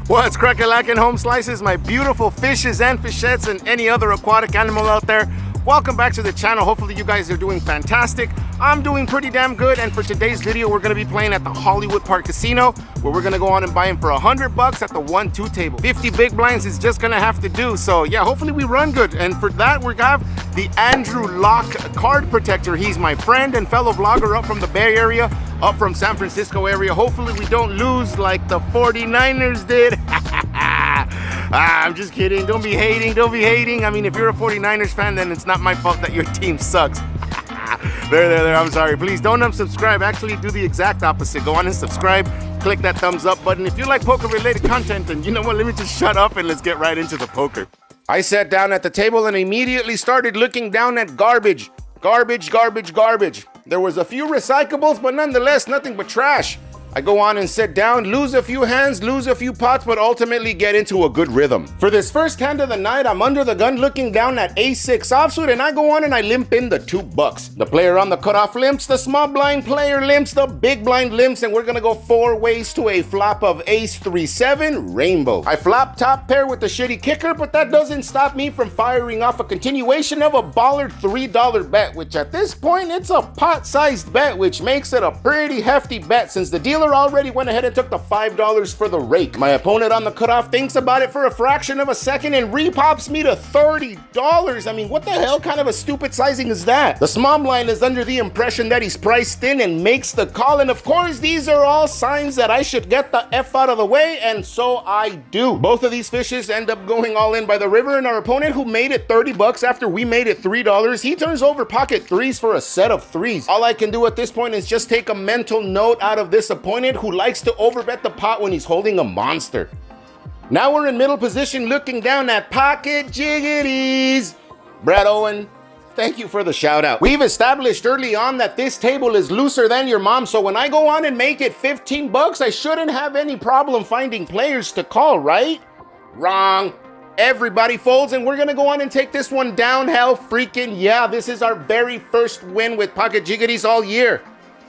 What's crack-a-lackin' home slices, my beautiful fishes and fishettes and any other aquatic animal out there? Welcome back to the channel. Hopefully you guys are doing fantastic. I'm doing pretty damn good, and for today's video we're going to be playing at the Hollywood Park Casino, where we're going to go on and buy in for $100 at the 1-2 table. 50 big blinds is just going to have to do, so yeah, hopefully we run good. And for that we have the Andrew Lok card protector. He's my friend and fellow vlogger up from the Bay Area, up from San Francisco area. Hopefully we don't lose like the 49ers did. I'm just kidding. Don't be hating. Don't be hating. I mean, if you're a 49ers fan, then it's not my fault that your team sucks. There. I'm sorry. Please don't unsubscribe. Actually, do the exact opposite. Go on and subscribe. Click that thumbs up button if you like poker-related content. And you know what? Let me just shut up and let's get right into the poker. I sat down at the table and immediately started looking down at garbage. Garbage. There was a few recyclables, but nonetheless, nothing but trash. I go on and sit down, lose a few hands, lose a few pots, but ultimately get into a good rhythm. For this first hand of the night, I'm under the gun looking down at ace-6 offsuit, and I go on and I limp in the $2. The player on the cutoff limps, the small blind player limps, the big blind limps, and we're gonna go 4 ways to a flop of ace-3-7 rainbow. I flop top pair with the shitty kicker, but that doesn't stop me from firing off a continuation of a baller $3 bet, which at this point, it's a pot-sized bet, which makes it a pretty hefty bet since the dealer already went ahead and took the $5 for the rake. My opponent on the cutoff thinks about it for a fraction of a second and repops me to $30. I mean, what the hell kind of a stupid sizing is that? The small blind is under the impression that he's priced in and makes the call, and of course these are all signs that I should get the F out of the way, and so I do. Both of these fishes end up going all in by the river, and our opponent, who made it $30 after we made it $3, he turns over pocket threes for a set of threes. All I can do at this point is just take a mental note out of this opponent who likes to overbet the pot when he's holding a monster. Now we're in middle position looking down at Pocket Jiggities. Brad Owen, thank you for the shout out. We've established early on that this table is looser than your mom, so when I go on and make it $15, I shouldn't have any problem finding players to call, right? Wrong. Everybody folds, and we're gonna go on and take this one down. Hell freaking yeah, this is our very first win with Pocket Jiggities all year.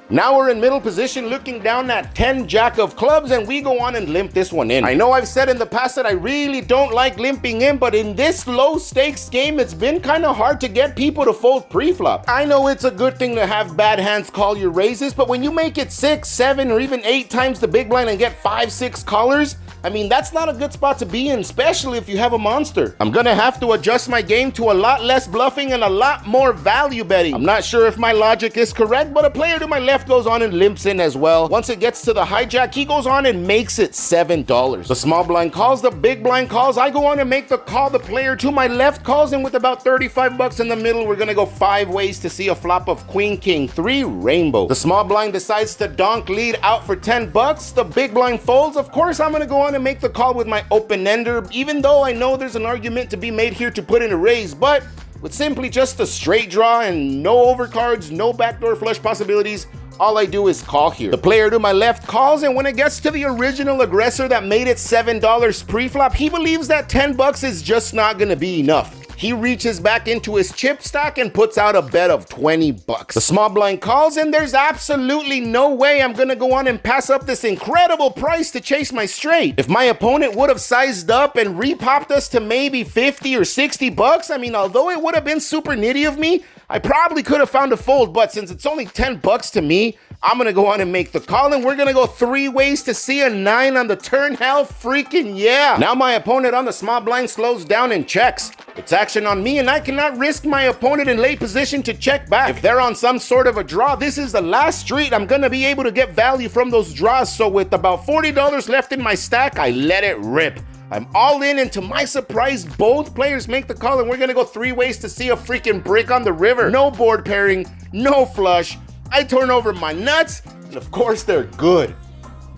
Now we're in middle position looking down at 10 jack of clubs, and we go on and limp this one in. I know I've said in the past that I really don't like limping in, but in this low stakes game, it's been kind of hard to get people to fold pre-flop. I know it's a good thing to have bad hands call your raises, but when you make it 6, 7, or even 8 times the big blind and get 5, 6 callers, I mean, that's not a good spot to be in, especially if you have a monster. I'm gonna have to adjust my game to a lot less bluffing and a lot more value betting. I'm not sure if my logic is correct, but a player to my left goes on and limps in as well. Once it gets to the hijack, he goes on and makes it $7. The small blind calls, the big blind calls. I go on and make the call. The player to my left calls, and with about $35 in the middle, we're gonna go 5 ways to see a flop of Queen King 3 rainbow. The small blind decides to donk lead out for $10. The big blind folds. Of course, I'm gonna go on and make the call with my open ender, even though I know there's an argument to be made here to put in a raise, but with simply just a straight draw and no overcards, no backdoor flush possibilities, all I do is call here. The player to my left calls, and when it gets to the original aggressor that made it $7 pre-flop, he believes that $10 is just not gonna be enough. He reaches back into his chip stack and puts out a bet of $20. The small blind calls, and there's absolutely no way I'm gonna go on and pass up this incredible price to chase my straight. If my opponent would have sized up and repopped us to maybe 50 or $60, I mean, although it would have been super nitty of me, I probably could have found a fold, but since it's only $10 to me, I'm gonna go on and make the call, and we're gonna go 3 ways to see a 9 on the turn. Hell freaking yeah. Now my opponent on the small blind slows down and checks. It's action on me, and I cannot risk my opponent in late position to check back. If they're on some sort of a draw, this is the last street I'm gonna be able to get value from those draws, so with about $40 left in my stack, I let it rip. I'm all in, and to my surprise, both players make the call, and we're gonna go 3 ways to see a freaking brick on the river. No board pairing, no flush. I turn over my nuts, and of course they're good.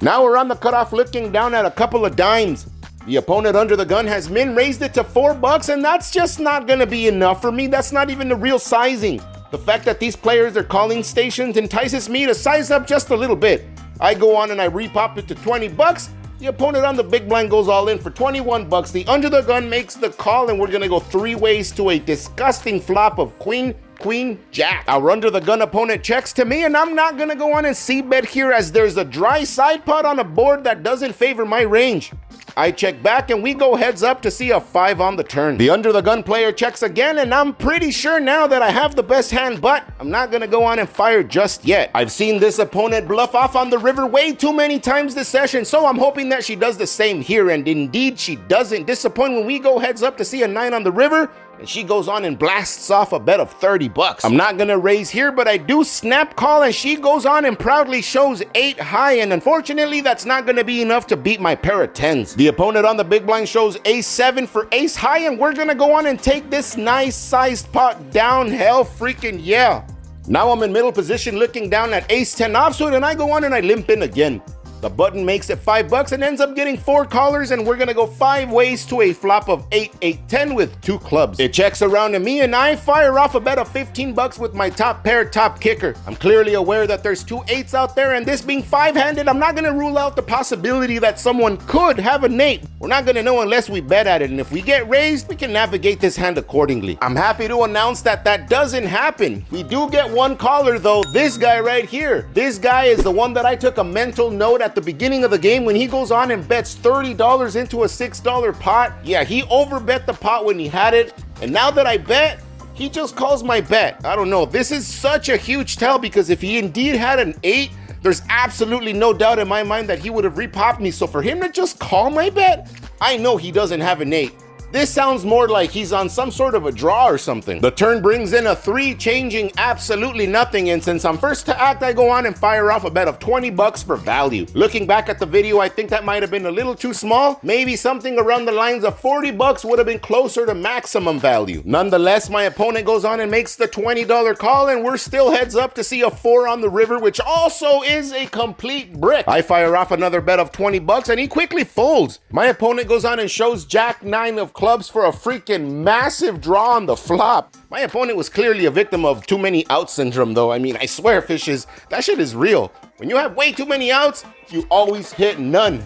Now we're on the cutoff looking down at a couple of dimes. The opponent under the gun has min raised it to $4, and that's just not gonna be enough for me. That's not even the real sizing. The fact that these players are calling stations entices me to size up just a little bit. I go on and I repop it to $20. The opponent on the big blind goes all in for $21. The under the gun makes the call, and we're gonna go 3 ways to a disgusting flop of Queen queen, jack. Our under the gun opponent checks to me, and I'm not gonna go on and c-bet here as there's a dry side pot on a board that doesn't favor my range. I check back and we go heads up to see a 5 on the turn. The under the gun player checks again, and I'm pretty sure now that I have the best hand, but I'm not gonna go on and fire just yet. I've seen this opponent bluff off on the river way too many times this session, so I'm hoping that she does the same here, and indeed she doesn't disappoint when we go heads up to see a 9 on the river, and she goes on and blasts off a bet of 30 bucks. I'm not gonna raise here, but I do snap call, and she goes on and proudly shows 8 high, and unfortunately that's not gonna be enough to beat my pair of 10s. The opponent on the big blind shows ace-7 for ace high, and we're gonna go on and take this nice sized pot down. Hell freaking yeah. Now I'm in middle position looking down at ace-10 offsuit, and I go on and I limp in again. The button makes it 5 bucks and ends up getting 4 callers, and we're gonna go 5 ways to a flop of 8-8-10 with 2 clubs. It checks around to me, and I fire off a bet of 15 bucks with my top pair top kicker. I'm clearly aware that there's 2 8s out there, and this being 5-handed, I'm not gonna rule out the possibility that someone could have an 8. We're not gonna know unless we bet at it, and if we get raised, we can navigate this hand accordingly. I'm happy to announce that that doesn't happen. We do get 1 caller though, this guy right here. This guy is the one that I took a mental note at the beginning of the game when he goes on and bets $30 into a $6 pot. Yeah, he overbet the pot when he had it, and now that I bet, he just calls my bet. I don't know, this is such a huge tell, because if he indeed had an 8, there's absolutely no doubt in my mind that he would have repopped me. So for him to just call my bet, I know he doesn't have an 8. This sounds more like he's on some sort of a draw or something. The turn brings in a 3, changing absolutely nothing, and since I'm first to act, I go on and fire off a bet of 20 bucks for value. Looking back at the video, I think that might have been a little too small. Maybe something around the lines of 40 bucks would have been closer to maximum value. Nonetheless, my opponent goes on and makes the $20 call, and we're still heads up to see a 4 on the river, which also is a complete brick. I fire off another bet of 20 bucks, and he quickly folds. My opponent goes on and shows jack 9 of clubs for a freaking massive draw on the flop. My opponent was clearly a victim of too many out syndrome though. I mean, I swear, fishes, that shit is real. When you have way too many outs, you always hit none.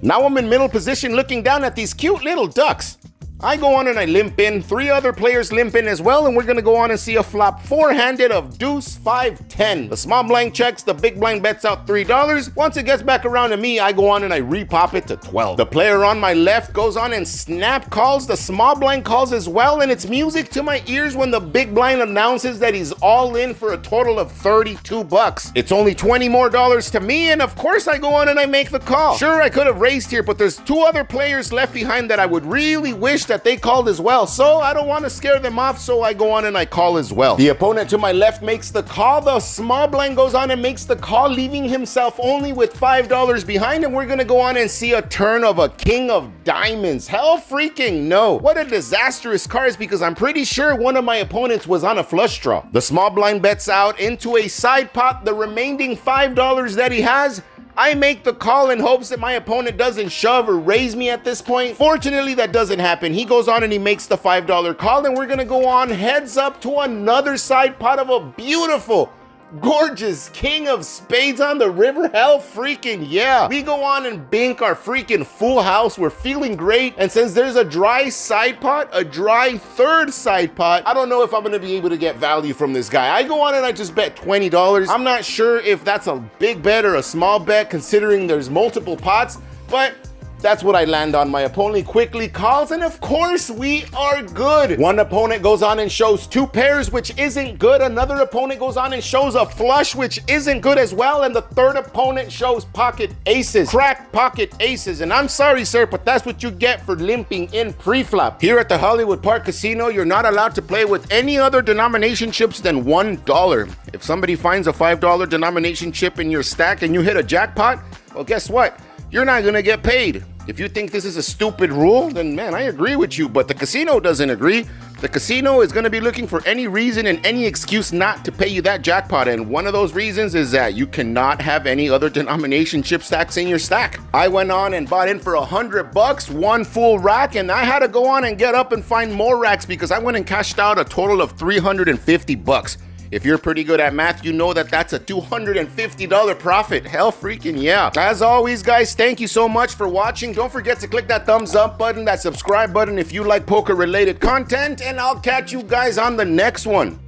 Now I'm in middle position looking down at these cute little ducks. I go on and I limp in, 3 other players limp in as well, and we're gonna go on and see a flop 4-handed of deuce 5-10. The small blind checks, the big blind bets out $3. Once it gets back around to me, I go on and I repop it to 12. The player on my left goes on and snap calls, the small blind calls as well, and it's music to my ears when the big blind announces that he's all in for a total of 32 bucks. It's only 20 more dollars to me, and of course I go on and I make the call. Sure, I could have raised here, but there's 2 other players left behind that I would really wish that they called as well, so I don't want to scare them off, so I go on and I call as well. The opponent to my left makes the call, the small blind goes on and makes the call, leaving himself only with $5 behind, and we're gonna go on and see a turn of a king of diamonds. Hell freaking no. What a disastrous card, because I'm pretty sure one of my opponents was on a flush draw. The small blind bets out into a side pot the remaining $5 that he has. I make the call in hopes that my opponent doesn't shove or raise me at this point. Fortunately, that doesn't happen. He goes on and he makes the $5 call, and we're gonna go on heads up to another side pot of a beautiful, gorgeous king of spades on the river. Hell freaking yeah. We go on and bink our freaking full house. We're feeling great, and since there's a dry side pot, a dry third side pot, I don't know if I'm gonna be able to get value from this guy. I go on and I just bet $20. I'm not sure if that's a big bet or a small bet considering there's multiple pots, but that's what I land on. My opponent quickly calls, and of course we are good. One opponent goes on and shows 2 pairs, which isn't good. Another opponent goes on and shows a flush, which isn't good as well. And the third opponent shows pocket aces, cracked pocket aces. And I'm sorry, sir, but that's what you get for limping in pre-flop. Here at the Hollywood Park Casino, you're not allowed to play with any other denomination chips than $1. If somebody finds a $5 denomination chip in your stack and you hit a jackpot, well, guess what? You're not gonna get paid. If you think this is a stupid rule, then man, I agree with you, but the casino doesn't agree. The casino is gonna be looking for any reason and any excuse not to pay you that jackpot, and one of those reasons is that you cannot have any other denomination chip stacks in your stack. I went on and bought in for $100, 1 full rack, and I had to go on and get up and find more racks because I went and cashed out a total of $350. If you're pretty good at math, you know that that's a $250 profit. Hell freaking yeah. As always, guys, thank you so much for watching. Don't forget to click that thumbs up button, that subscribe button if you like poker related content, and I'll catch you guys on the next one.